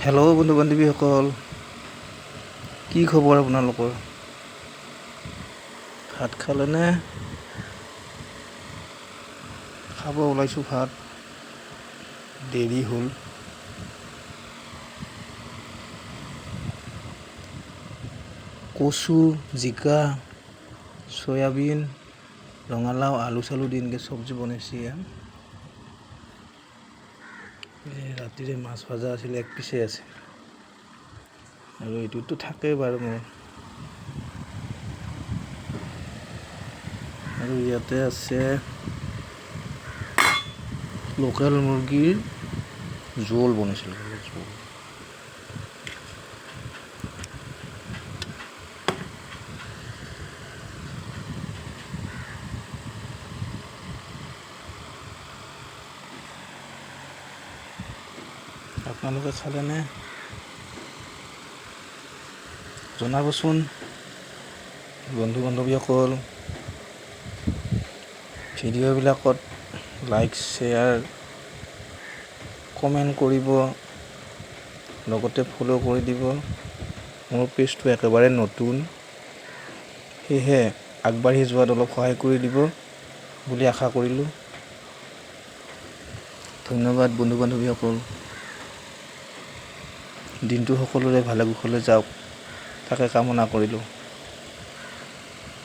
Hello' বন্ধু বান্ধৱীসকল, কি খবৰ আপোনালোকৰ? ভাত খালেনে? খাব ওলাইছোঁ ভাত, দেৰি হ'ল। কচু, জিকা, চয়াবিন, ৰঙালাও, আলু চালু দি এনেকৈ চব্জি বনাইছে। ৰাতিৰে মাছ ভজা আছিলে, এক পিছে আছে আৰু এইটোতো থাকেই বাৰু মোৰ। আৰু ইয়াতে আছে লোকেল মুৰ্গীৰ জোল বনাইছিল। আপোনালোকে খালেনে? জনাবচোন বন্ধু বান্ধৱীসকল। ভিডিঅ'বিলাকত লাইক, শ্বেয়াৰ, কমেণ্ট কৰিব, লগতে ফ'ল' কৰি দিব। মোৰ পেজটো একেবাৰে নতুন, সেয়েহে আগবাঢ়ি যোৱাত অলপ সহায় কৰি দিব বুলি আশা কৰিলোঁ। ধন্যবাদ বন্ধু বান্ধৱীসকল। দিনটো সকলোৰে ভালে কুশলে যাওক, তাকে কামনা কৰিলোঁ।